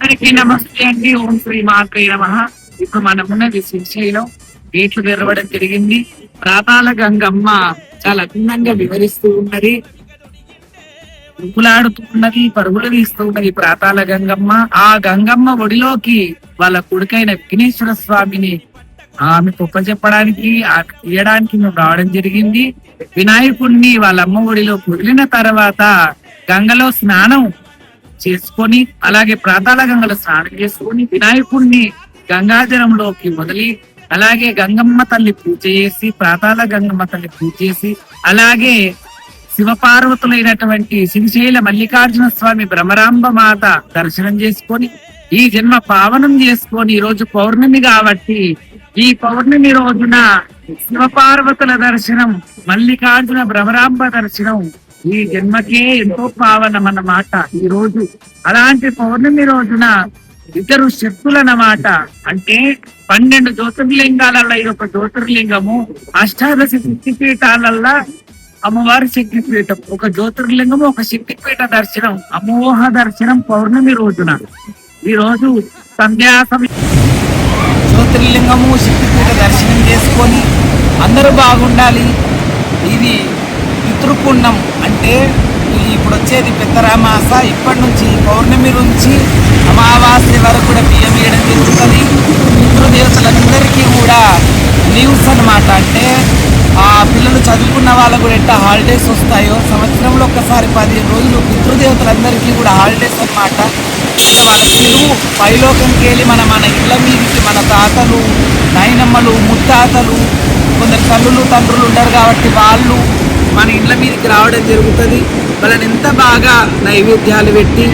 అందరికీ నమస్తే అండి. ఓం శ్రీ మాత్రే నమః. ఇప్పుడు మనం ఉన్నది శ్రీశైలం గేట్లు తెరవడం జరిగింది. ప్రాతాల గంగమ్మ చాలా అందంగా వివరిస్తూ ఉన్నది, రుపులాడుతూ ఉన్నది, పరుగులు తీస్తూ ఉన్నది ప్రాతాల గంగమ్మ. ఆ గంగమ్మ ఒడిలోకి వాళ్ళ కొడుకైన విఘ్నేశ్వర స్వామిని ఆమె గొప్ప చెప్పడానికి తీయడానికి మేము రావడం జరిగింది. వినాయకుడిని వాళ్ళ అమ్మ ఒడిలో వదిలిన తర్వాత గంగలో స్నానం చేసుకొని, అలాగే ప్రాతాల గంగలో స్నానం చేసుకొని వినాయకుడిని గంగాజలంలోకి వదిలి, అలాగే గంగమ్మ తల్లి పూజ చేసి, ప్రాతాల గంగమ్మ తల్లి పూజ చేసి, అలాగే శివపార్వతులైనటువంటి శ్రీశైల మల్లికార్జున స్వామి భ్రమరాంబ మాత దర్శనం చేసుకొని, ఈ జన్మ పావనం చేసుకొని, ఈ రోజు పౌర్ణమి కాబట్టి ఈ పౌర్ణమి రోజున శివపార్వతుల దర్శనం, మల్లికార్జున భ్రమరాంబ దర్శనం ఈ జన్మకే ఎంతో పావనం అన్నమాట ఈ రోజు. అలాంటి పౌర్ణమి రోజున ఇద్దరు శక్తులన్నమాట, అంటే 12 జ్యోతిర్లింగాలలో ఇది ఒక జ్యోతిర్లింగము. అష్టాదశ శక్తిపీఠాలల్లో అమ్మవారి శక్తిపీఠం, ఒక జ్యోతిర్లింగము, ఒక శక్తిపీఠ దర్శనం, అమోహ దర్శనం పౌర్ణమి రోజున. ఈ రోజు సంధ్యా సమయం జ్యోతిర్లింగము శక్తిపీఠ దర్శనం చేసుకొని అందరూ బాగుండాలి. ఇది పితృపుణ్యం, అంటే ఇప్పుడు వచ్చేది పెద్దరామాస. ఇప్పటి నుంచి పౌర్ణమి నుంచి అమావాస్య వరకు కూడా బియ్యం వేయడం జరుగుతుంది. పితృదేవతలందరికీ కూడా లీవ్స్ అన్నమాట. అంటే ఆ పిల్లలు చదువుకున్న వాళ్ళకు కూడా ఎట్లా హాలిడేస్ వస్తాయో సంవత్సరంలో ఒక్కసారి 15 రోజులు పితృదేవతలందరికీ కూడా హాలిడేస్ అన్నమాట. ఇంకా వాళ్ళ పిలువు పైలోకంకి వెళ్ళి మన ఇళ్ళ మీదకి మన తాతలు, నాయనమ్మలు, ముత్తాతలు, కొందరు తల్లులు తండ్రులు ఉంటారు కాబట్టి వాళ్ళు మన ఇండ్ల మీదకి రావడం జరుగుతుంది. వాళ్ళని ఎంత బాగా నైవేద్యాలు పెట్టి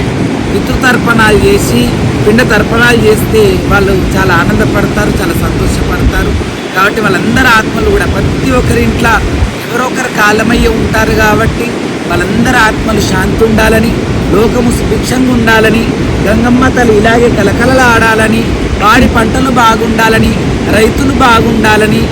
పితృతర్పణాలు చేసి పిండ తర్పణాలు చేస్తే వాళ్ళు చాలా ఆనందపడతారు, చాలా సంతోషపడతారు. కాబట్టి వాళ్ళందరి ఆత్మలు కూడా ప్రతి ఒక్కరి ఇంట్లో ఎవరో ఒకరు కాలమయ్యి ఉంటారు కాబట్టి వాళ్ళందరి ఆత్మలు శాంతి ఉండాలని, లోకము సుభిక్షంగా ఉండాలని, గంగమ్మ తల్లి ఇలాగే కలకలలాడాలని, వాడి పంటలు బాగుండాలని, రైతులు బాగుండాలని,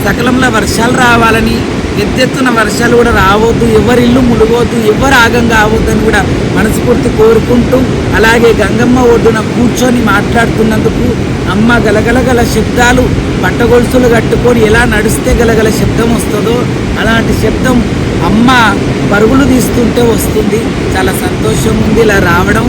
సకలంలో వర్షాలు రావాలని, ఎత్తెత్తున వర్షాలు కూడా రావద్దు, ఎవరి ఇల్లు ములుగొద్దు, ఎవరు ఆగం కావద్దు అని కూడా మనస్ఫూర్తి కోరుకుంటూ, అలాగే గంగమ్మ ఒడ్డున కూర్చొని మాట్లాడుతున్నందుకు అమ్మ గలగలగల శబ్దాలు, పట్టగొలుసులు కట్టుకొని ఎలా నడిస్తే గలగల శబ్దం వస్తుందో అలాంటి శబ్దం అమ్మ పరుగులు తీస్తుంటే వస్తుంది. చాలా సంతోషం ఉంది ఇలా రావడం.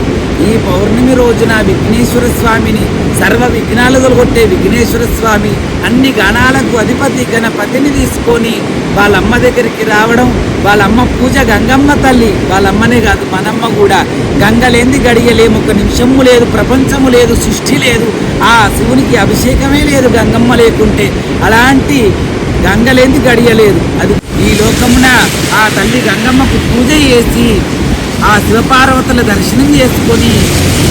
ఈ పౌర్ణమి రోజున విఘ్నేశ్వర స్వామిని, సర్వ విఘ్నాలు తొలగొట్టే విఘ్నేశ్వర స్వామి అన్ని గణాలకు అధిపతి గణపతిని తీసుకొని వాళ్ళమ్మ దగ్గరికి రావడం. వాళ్ళమ్మ పూజ గంగమ్మ తల్లి, వాళ్ళమ్మనే కాదు మనమ్మ కూడా. గంగలేంది గడియలేము, ఒక నిమిషము లేదు, ప్రపంచము లేదు, సృష్టి లేదు, ఆ శివునికి అభిషేకమే లేదు గంగమ్మ లేకుంటే. అలాంటి గంగలేంది గడియలేదు. అది ఈ లోకమున ఆ తల్లి గంగమ్మకు పూజ చేసి ఆ శివపార్వతుల దర్శనం చేసుకొని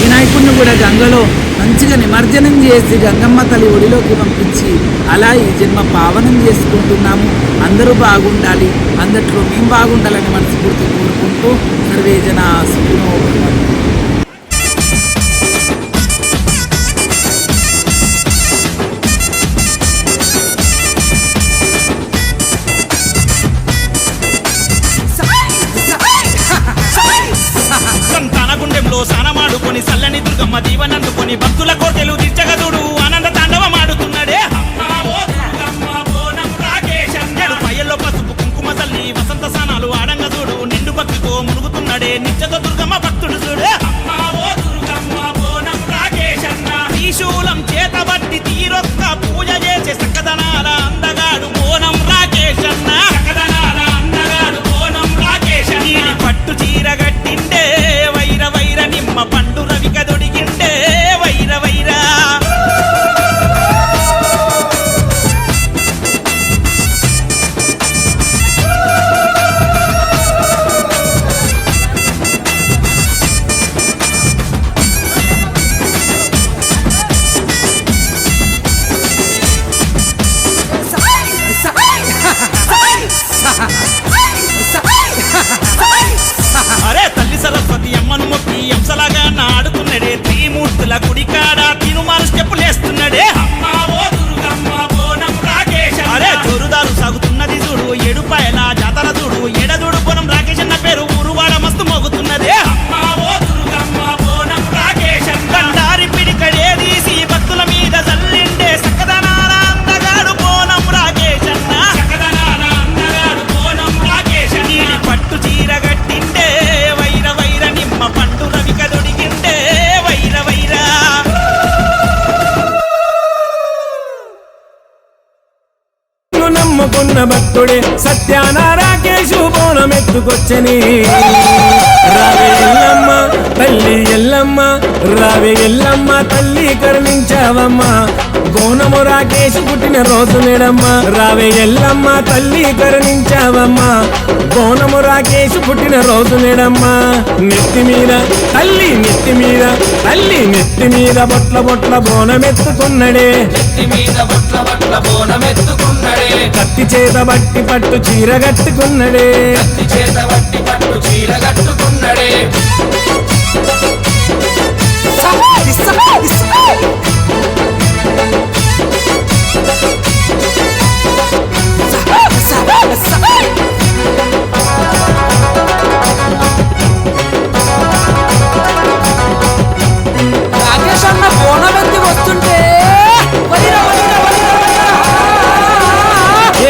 వినాయకుడిని కూడా గంగలో మంచిగా నిమజ్జనం చేసి గంగమ్మ తల్లి ఒడిలోకి పంపించి అలా ఈ జన్మ పావనం చేసుకుంటున్నాము. అందరూ బాగుండాలి, అందట్లో మేము బాగుండాలని మనస్ఫూర్తి కోరుకుంటూ సర్వే జన సుఖినో భవంతు. సానమాడుకొని సల్లని దుర్గమ్మ దీవనందుకొని భక్తుల కోర్కెలు తీర్చగదుడు ఆనంద తాండవమాడుతున్నాడే. పయ్యల్లో పసుపు కుంకుమ తల్లి వసంత సానాలు ఆడంగదుడు నిండు భక్తితో మునుగుతున్నాడే నిత్యతో దుర్గమ్మ భక్తుడు చూడే. త్రిశూలం చేతబట్టి తీరొక్క పూజ చేసే సక్కదనాల అందగాడు బోనం రాకేశన్న. పట్టు చీర గట్టిండే వైర వైర నిమ్మ పండు రవిక దొడిగిండే వైర వైర. అరే తల్లి సరస్వతి అమ్మను మొక్కి అంశలాగా నాడుతున్నాడే. త్రిమూర్తుల గుడికాడ తిరుమారు స్టెప్పులేస్తున్నాడే. అరే జోరుదారు సాగుతున్నది చూడు, ఏడుపాయల జాతర చూడు, ఎడదూడు బోనం రాకేష్ అన్న పేరు ఊరువాడ మస్తు మోగుతున్నదే. బండారి భక్తుడే సత్యాన రాకేశు బోనమెత్తుకొచ్చని రావే ఎల్లమ్మ తల్లి ఎల్లమ్మ రావే ఎల్లమ్మ తల్లి కరుణించావమ్మా బోనము రాకేశు పుట్టిన రోజు నేడమ్మ రావే ఎల్లమ్మ తల్లి కరుణించావమ్మా బోనము రాకేశు పుట్టిన రోజు నేడమ్మా నెత్తి మీద తల్లి నెత్తి మీద తల్లి నెత్తి మీద బొట్ల బొట్ల బోనమెత్తుకున్నడే కత్తి చేత బట్టి పట్టు చీర కట్టుకున్నడే రాకేష్ అన్న బోనమెత్తి వస్తుంటే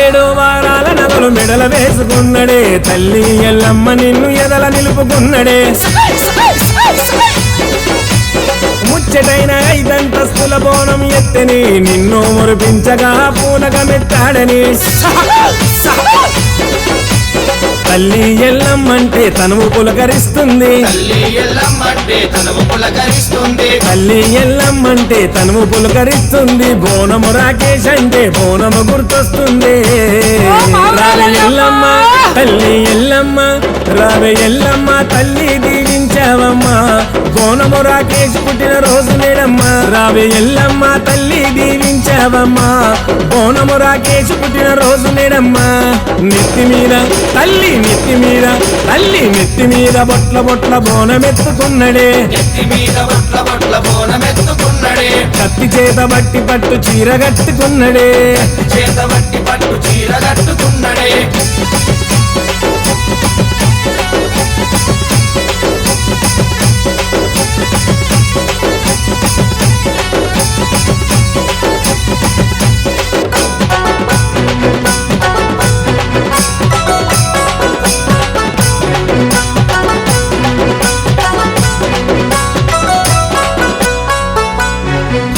ఏడు వారాల నగలు మెడల వేసుకున్నడే తల్లి ఎల్లమ్మ నిన్ను ఎదల నిలుపుకున్నడే ముచ్చటైన ఐదంతస్తుల బోనం ఎత్తని నిన్ను మురిపించగా పూలగా మెత్తాడని తల్లి ఎల్లమ్మంటే తనువు పులకరిస్తుంది తల్లి ఎల్లమ్మంటే తనువు పులకరిస్తుంది బోనము రాకేష్ అంటే బోనము గుర్తొస్తుంది రావే ఎల్లమ్మ తల్లి ఎల్లమ్మ రావే ఎల్లమ్మ తల్లి దీవించావమ్మా బోనము రాకేష్ పుట్టిన రోజు నేడమ్మా రావే ఎల్లమ్మ తల్లి దీవించావమ్మా బోనము రాకేష్ పుట్టిన రోజు నేడమ్మా నెత్తి మీద తల్లి నెత్తి మీద తల్లి నెత్తి మీద బొట్ల బొట్ల బోనమెత్తుకున్నడే కత్తి చేత బట్టి పట్టు చీర కట్టుకున్నడే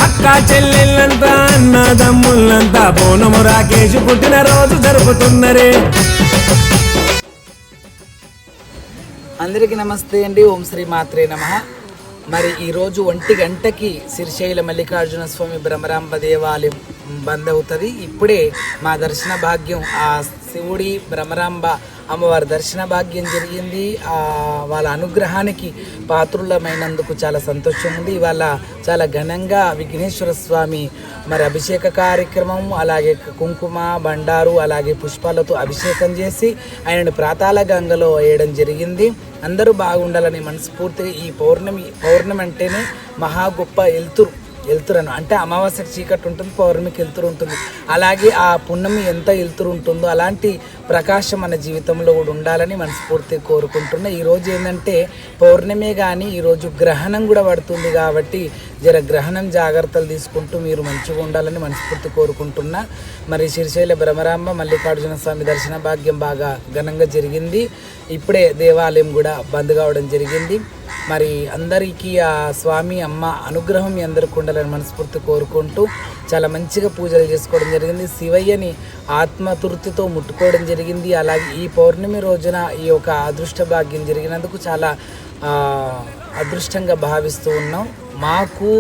అక్క చెల్లెళ్ళంతా అన్నదమ్ముళ్ళంతా బోనము రాకేష్ పుట్టిన రోజు జరుపుతున్నరే. అందరికీ నమస్తే అండి. ఓం శ్రీ మాత్రే నమః. మరి ఈరోజు 1 గంటకి శ్రీశైల మల్లికార్జున స్వామి భ్రమరాంబ దేవాలయం బంద్ అవుతుంది. ఇప్పుడే మా దర్శన భాగ్యం ఆ శివుడి భ్రమరాంబ అమ్మవారి దర్శన భాగ్యం జరిగింది. వాళ్ళ అనుగ్రహానికి పాత్రులమైనందుకు చాలా సంతోషం ఉంది. ఇవాళ చాలా ఘనంగా విఘ్నేశ్వర స్వామి మరి అభిషేక కార్యక్రమం, అలాగే కుంకుమ బండారు, అలాగే పుష్పాలతో అభిషేకం చేసి ఆయనను ప్రాతాల గంగలో వేయడం జరిగింది. అందరూ బాగుండాలని మనస్ఫూర్తిగా ఈ పౌర్ణమి అంటేనే మహా గొప్ప వెలుతురను అంటే అమావాస్యకి చీకటి ఉంటుంది, పౌర్ణమికి వెలుతురు ఉంటుంది. అలాగే ఆ పున్నమి ఎంత వెలుతురు ఉంటుందో అలాంటి ప్రకాశం మన జీవితంలో కూడా ఉండాలని మనస్ఫూర్తిగా కోరుకుంటున్నా. ఈరోజు ఏంటంటే పౌర్ణమే కానీ ఈరోజు గ్రహణం కూడా పడుతుంది కాబట్టి జర గ్రహణం జాగ్రత్తలు తీసుకుంటూ మీరు మంచిగా ఉండాలని మనస్ఫూర్తి కోరుకుంటున్నా. మరి శ్రీశైల భ్రమరాంబ మల్లికార్జున స్వామి దర్శన భాగ్యం బాగా ఘనంగా జరిగింది. ఇప్పుడే దేవాలయం కూడా బంద్ కావడం జరిగింది. మరి అందరికీ ఆ స్వామి అమ్మ అనుగ్రహం మీ అందరికీ ఉండాలని మనస్ఫూర్తి కోరుకుంటూ చాలా మంచిగా పూజలు చేసుకోవడం జరిగింది. శివయ్యని ఆత్మతృప్తితో ముట్టుకోవడం జరిగింది. అలాగే ఈ పౌర్ణమి రోజున ఈ యొక్క అదృష్ట భాగ్యం జరిగినందుకు చాలా అదృష్టంగా భావిస్తూ ఉన్నాం. మాకు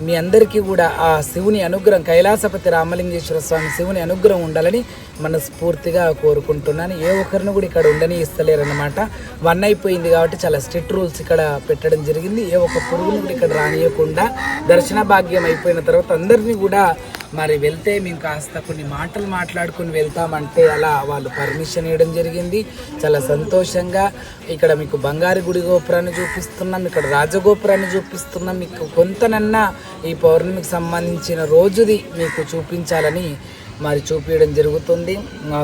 మీ అందరికీ కూడా ఆ శివుని అనుగ్రహం, కైలాసపతి రామలింగేశ్వర స్వామి శివుని అనుగ్రహం ఉండాలని మనస్ఫూర్తిగా కోరుకుంటున్నాను. ఏ ఒక్కరిని కూడా ఇక్కడ ఉండని ఇస్తలేరన్నమాట. 1 అయిపోయింది కాబట్టి చాలా స్ట్రిక్ట్ రూల్స్ ఇక్కడ పెట్టడం జరిగింది. ఏ ఒక్క పురుగుని కూడా ఇక్కడ రానియకుండా దర్శన భాగ్యం అయిపోయిన తర్వాత అందరినీ కూడా మరి వెళ్తే మేము కాస్త కొన్ని మాటలు మాట్లాడుకుని వెళ్తామంటే అలా వాళ్ళు పర్మిషన్ ఇవ్వడం జరిగింది. చాలా సంతోషంగా ఇక్కడ మీకు బంగారు గుడి గోపురాన్ని చూపిస్తున్నాం, ఇక్కడ రాజగోపురాన్ని చూపిస్తున్నాం. మీకు కొంతనన్నా ఈ పౌర్ణమికి సంబంధించిన రోజుది మీకు చూపించాలని మరి చూపించడం జరుగుతుంది.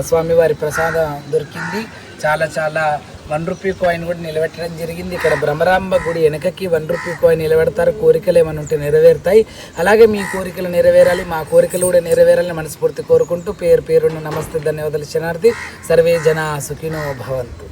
స్వామివారి ప్రసాదం దొరికింది. చాలా 1 రూపీ కాయిన్ కూడా నిలబెట్టడం జరిగింది. ఇక్కడ భ్రమరాంబ గుడి వెనకకి 1 రూపీ కాయిన్ నిలబెడతారు. కోరికలు ఏమైనా ఉంటే నెరవేరుతాయి. అలాగే మీ కోరికలు నెరవేరాలి, మా కోరికలు కూడా నెరవేరాలని మనస్ఫూర్తి కోరుకుంటూ పేరున నమస్తే, ధన్యవాదాలు. శనార్థి సర్వే జన సుఖినో భవంతు.